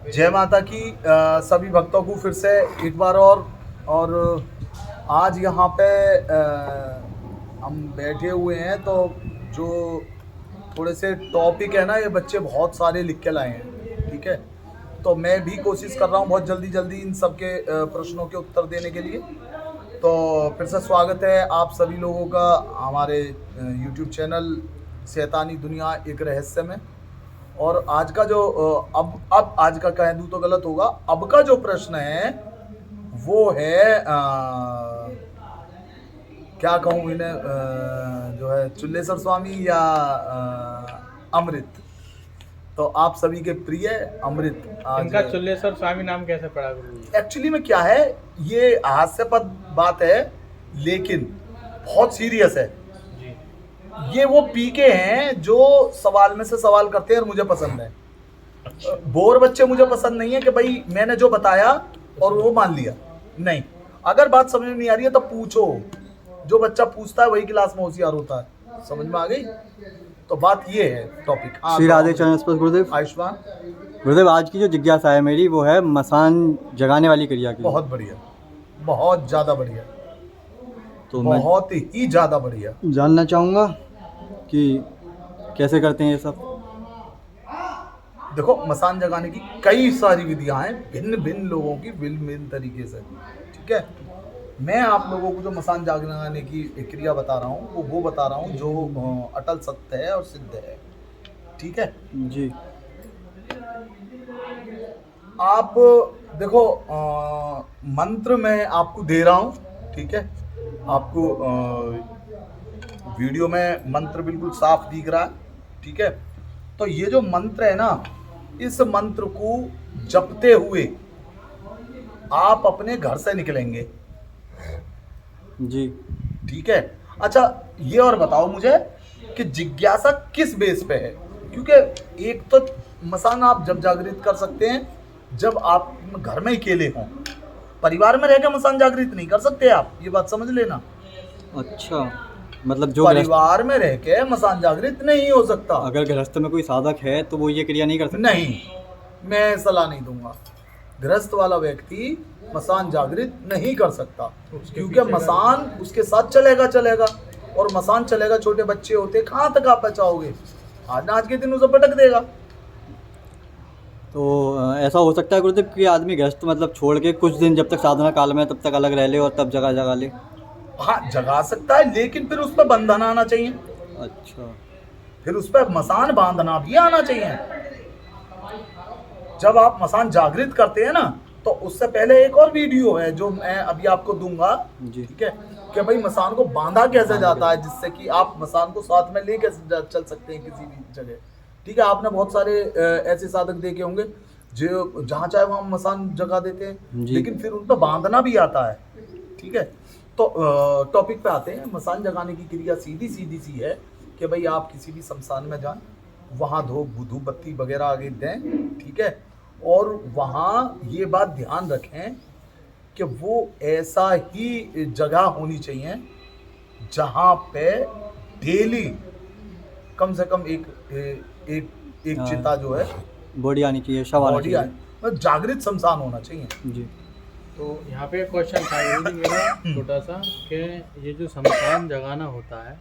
जय माता की सभी भक्तों को फिर से एक बार और आज यहाँ पे हम बैठे हुए हैं तो जो थोड़े से टॉपिक है ना, ये बच्चे बहुत सारे लिख के लाए हैं। ठीक है, तो मैं भी कोशिश कर रहा हूँ बहुत जल्दी जल्दी इन सब के प्रश्नों के उत्तर देने के लिए। तो फिर से स्वागत है आप सभी लोगों का हमारे YouTube चैनल शैतानी दुनिया एक रहस्य में। और आज का जो अब आज का कह दूं तो गलत होगा, अब का जो प्रश्न है वो है क्या कहूँ इन्हें, जो है चुल्लेश्वर स्वामी या अमृत। तो आप सभी के प्रिय अमृत आज इनका चुल्लेश्वर स्वामी नाम कैसे पड़ा गुरु जी? एक्चुअली में क्या है, ये हास्यास्पद बात है लेकिन बहुत सीरियस है। जी। ये वो पीके हैं जो सवाल में से सवाल करते हैं और मुझे पसंद है। बोर बच्चे मुझे पसंद नहीं है कि भाई मैंने जो बताया और वो मान लिया। नहीं, अगर बात समझ में नहीं आ रही है तो पूछो। जो बच्चा पूछता है वही क्लास में होशियार होता है। समझ में आ गई? तो बात ये है टॉपिक। श्री राधे चरण स्पर्श गुरुदेव। आयुष्मान गुरुदेव, आज की जो जिज्ञासा है मेरी वो है मसान जगाने वाली क्रिया की। बहुत बढ़िया, बहुत ज़्यादा बढ़िया, तो बहुत ही ज़्यादा बढ़िया। मैं जानना चाहूँगा कि कैसे करते हैं ये सब। देखो, मसान जगाने की कई सारी विधियां हैं, भिन्न भिन्न लोगों की भिन्न भिन्न तरीके से। ठीक है, मैं आप लोगों को जो मसान जगाने की क्रिया बता रहा हूँ वो बता रहा हूँ जो अटल सत्य है और सिद्ध है। ठीक है जी। आप देखो, मंत्र मैं आपको दे रहा हूँ। ठीक है, आपको वीडियो में मंत्र बिल्कुल साफ दिख रहा है। ठीक है, तो ये जो मंत्र है ना, इस मंत्र को जपते हुए आप अपने घर से निकलेंगे। जी। ठीक है, अच्छा ये और बताओ मुझे कि जिज्ञासा किस बेस पे है? क्योंकि एक तो मसान आप जब जागृत कर सकते हैं जब आप घर में अकेले हों। परिवार में रहकर मसान जागृत नहीं कर सकते आप, ये बात समझ लेना। अच्छा, मतलब जो परिवार में रह के मसान जागृत नहीं हो सकता। अगर गृहस्थ में कोई साधक है तो वो ये क्रिया नहीं कर सकता? नहीं, मैं सलाह नहीं दूंगा। गृहस्थ वाला व्यक्ति मसान जागृत नहीं कर सकता, क्योंकि मसान उसके साथ चलेगा और मसान चलेगा। छोटे बच्चे होते, कहाँ तक आप बचाओगे? आज के दिन उसे पटक देगा। तो ऐसा हो सकता है गुरुदेव कि आदमी गृहस्थ मतलब छोड़ के कुछ दिन जब तक साधना काल में तब तक अलग रह ले और तब जगा ले? हाँ, जगा सकता है, लेकिन फिर उस पर बंधन आना चाहिए। अच्छा। फिर उस पर मसान बांधना भी आना चाहिए। जब आप मसान जागृत करते हैं ना, तो उससे पहले एक और वीडियो है जो मैं अभी आपको दूंगा। जी। ठीक है, कि भाई मसान को बांधा कैसे जाता है जिससे कि आप मसान को साथ में लेके चल सकते हैं किसी भी जगह। ठीक है, आपने बहुत सारे ऐसे साधक देखे होंगे जो जहाँ चाहे वहाँ मसान जगा देते हैं, लेकिन फिर उन पर बांधना भी आता है। ठीक है, तो टॉपिक पे आते हैं। मसान जगाने की क्रिया सीधी सी है कि भाई आप किसी भी शमशान में जाएं, वहाँ धूप बत्ती वगैरह आगे दें। ठीक है, और वहाँ ये बात ध्यान रखें कि वो ऐसा ही जगह होनी चाहिए जहाँ पे डेली कम से कम एक चिता जो है बॉडी आनी चाहिए, शव आना बॉडी चाहिए। मतलब जागृत शमशान होना चाहिए। जी। तो यहाँ पे क्वेश्चन था गुरु जी मेरा छोटा सा कि ये जो शमशान जगाना होता है,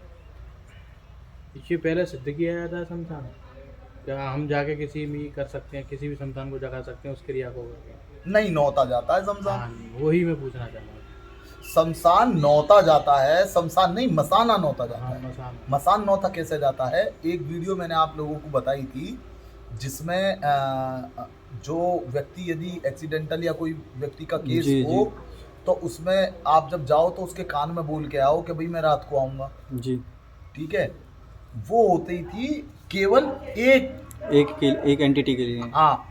इससे पहले सिद्ध किया जाता है शमशान? क्या हम जाके किसी भी कर सकते हैं, किसी भी शमशान को जगा सकते हैं उस क्रिया को करके? नहीं, नौता जाता है शमशान। हाँ, वही मैं पूछना चाह रहा हूँ। शमशान नौता जाता है, शमशान नहीं, मसाना नौता जाता हाँ, है। मसान नौता कैसे जाता है? एक वीडियो मैंने आप लोगों को बताई थी जिसमें जो व्यक्ति यदि एक्सीडेंटल या कोई व्यक्ति का केस हो, तो उसमें आप जब जाओ तो उसके कान में बोल के आओ कि भाई मैं रात को आऊँगा। जी। ठीक है, वो होती थी केवल एक एंटिटी के लिए। हाँ,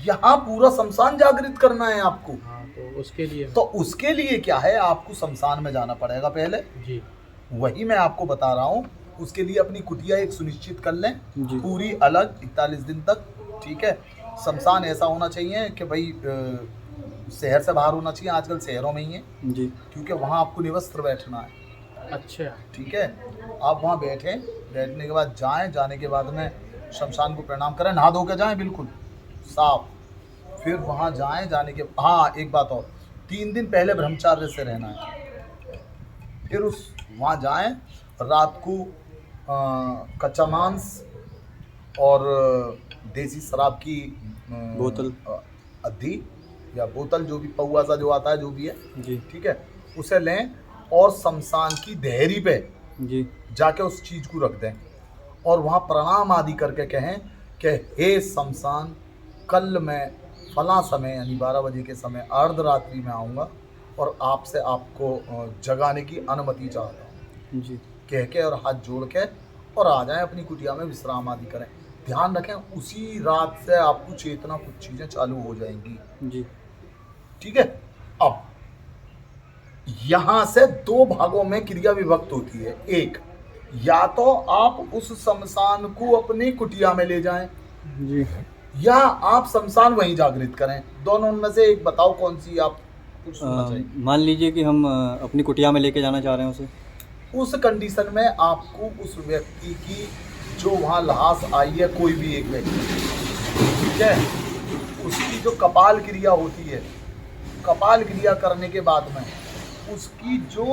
यहाँ पूरा शमशान जागृत करना है आपको। हाँ, तो उसके लिए क्या है, आपको शमशान में जाना पड़ेगा पहले जी। वही मैं आपको बता रहा हूँ। उसके लिए अपनी कुटिया एक सुनिश्चित कर लें पूरी अलग 41 दिन तक। ठीक है, शमशान ऐसा होना चाहिए कि भाई शहर से बाहर होना चाहिए। आजकल शहरों में ही है जी, क्योंकि वहाँ आपको निवस्त्र बैठना है। अच्छा, ठीक है, आप वहाँ बैठें, बैठने के बाद जाने के बाद में शमशान को प्रणाम करें, नहा धो के जाएं बिल्कुल साफ। फिर वहाँ जाने के हाँ एक बात और, 3 दिन पहले ब्रह्मचार्य से रहना है। फिर वहाँ जाएं, रात को कच्चा मांस और देसी शराब की बोतल अद्धी या बोतल, जो भी पौआ सा जो आता है, जो भी है जी ठीक है, उसे लें और शमशान की देहरी पे जी जाके उस चीज को रख दें और वहाँ प्रणाम आदि करके कहें कि हे शमशान, कल मैं फला समय यानी 12 बजे के समय अर्धरात्रि में आऊँगा और आपसे आपको जगाने की अनुमति चाहता हूँ, जी कह के और हाथ जोड़ के और आ जाएं अपनी कुटिया में, विश्राम आदि करें। ध्यान रखें उसी रात से आपको चेतना कुछ चीज़ें चालू हो जाएंगी, जी ठीक है। अब यहाँ से 2 भागों में क्रिया विभक्त होती है। एक, या तो आप उस शमशान को अपनी कुटिया में ले जाएं जी या आप शमशान वहीं जागृत करें। दोनों में से एक बताओ कौन सी आप कुछ सुनना चाहिए। मान लीजिए कि हम अपनी कुटिया में लेके जाना चाह रहे हैं उसे। उस कंडीशन में आपको उस व्यक्ति की जो वहाँ लाश आई है, कोई भी एक व्यक्ति, ठीक है, उसकी जो कपाल क्रिया होती है, कपाल क्रिया करने के बाद में उसकी जो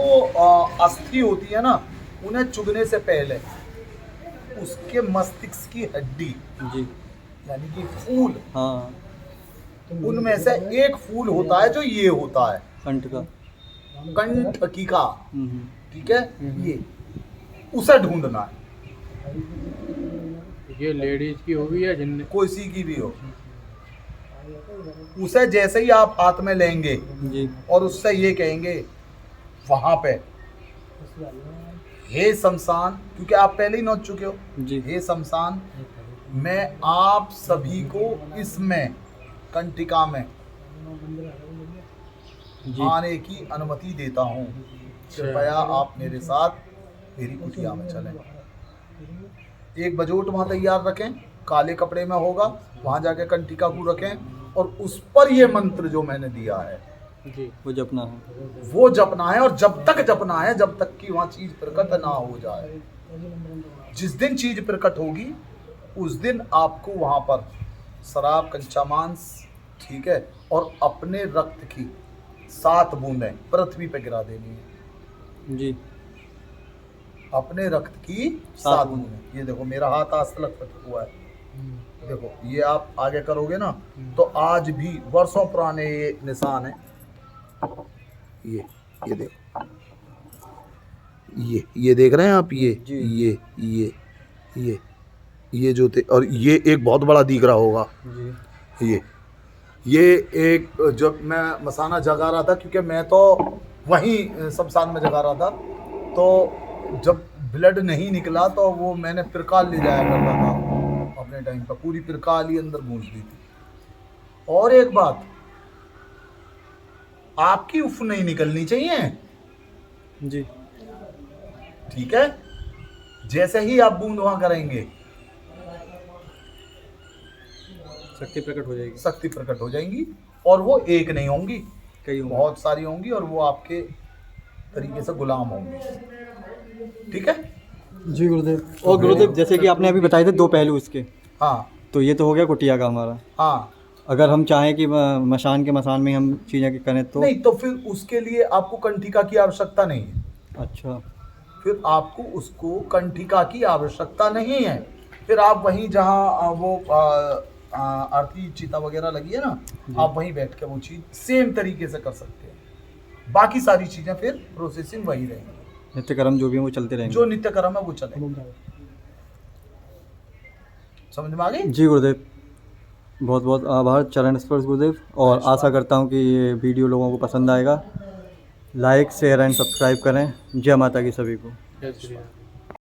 अस्थि होती है ना, उन्हें चुगने से पहले उसके मस्तिष्क की हड्डी जी यानी कि फूल, हाँ उनमें से एक फूल होता है जो ये होता है कंठ का। कंठकिका, हम्म, ठीक है, ये उसे ढूंढना है, ये लेडीज की होगी या जिन कोई सी की भी हो। उसे जैसे ही आप हाथ में लेंगे जी और उससे ये कहेंगे वहां पे, हे शमशान, क्योंकि आप पहले ही नोच चुके हो, जी हे शमशान, मैं आप सभी को इसमें कंटिका में जी आने की अनुमति देता हूँ, कृपया आप मेरे साथ मेरी कुटिया में चलें। एक बजोट वहाँ तैयार रखें, काले कपड़े में होगा, वहाँ जाके कंटिका को रखें और उस पर ये मंत्र जो मैंने दिया है जी वो जपना है। वो जपना है, और जब तक जपना है जब तक कि वहाँ चीज प्रकट ना हो जाए। जिस दिन चीज प्रकट होगी उस दिन आपको वहाँ पर शराब, कच्चा मांस, ठीक है, और अपने रक्त की 7 बूंदें पृथ्वी पे गिरा देनी है। जी अपने रक्त की 7 7 बूंदें। ये देखो मेरा हाथ आज तलक पट हुआ है, देखो ये आप आगे करोगे ना तो आज भी वर्षों पुराने ये निशान है। ये देखो, ये देख रहे हैं आप, जी। ये जो थे, और ये एक बहुत बड़ा दिख रहा होगा, जी ये एक, जब मैं मसाना जगा रहा था, क्योंकि मैं तो वहीं शमशान में जगा रहा था, तो जब ब्लड नहीं निकला तो वो मैंने पिरकाल ले जाया करता था अपने टाइम पर, पूरी पिरकाल ही अंदर गूंज दी थी। और एक बात, आपकी उफ नहीं निकलनी चाहिए, जी ठीक है। जैसे ही आप बूंद वहां करेंगे शक्ति प्रकट हो जाएगी। शक्ति प्रकट हो जाएंगी, और वो एक नहीं होंगी, कई होंगे। बहुत सारी होंगी, और वो आपके तरीके से गुलाम होंगी, ठीक है। जी गुरुदेव। और गुरुदेव जैसे कि आपने अभी बताए थे 2 पहलू इसके, हाँ तो ये तो हो गया कुटिया का हमारा। हाँ, अगर हम चाहें कि मशान के मसान में हम चीज़ें करें तो? नहीं तो फिर उसके लिए आपको कंठिका की आवश्यकता नहीं है। अच्छा, फिर आपको उसको कंठिका की आवश्यकता नहीं है। फिर आप वहीं जहाँ वो आरती चिता वगैरह लगी है ना, आप वहीं बैठ के वो चीज़ सेम तरीके से कर सकते हैं। बाकी सारी चीज़ें फिर प्रोसेसिंग वही रहेंगी, नित्य कर्म जो भी है वो चलते रहेंगे। जो नित्य कर्म है वो चले। समझ में आ गई? जी गुरुदेव, बहुत बहुत आभार, चरण स्पर्श गुरुदेव। और आशा करता हूँ कि ये वीडियो लोगों को पसंद आएगा। लाइक, शेयर एंड सब्सक्राइब करें। जय माता की सभी को। जय श्री राम।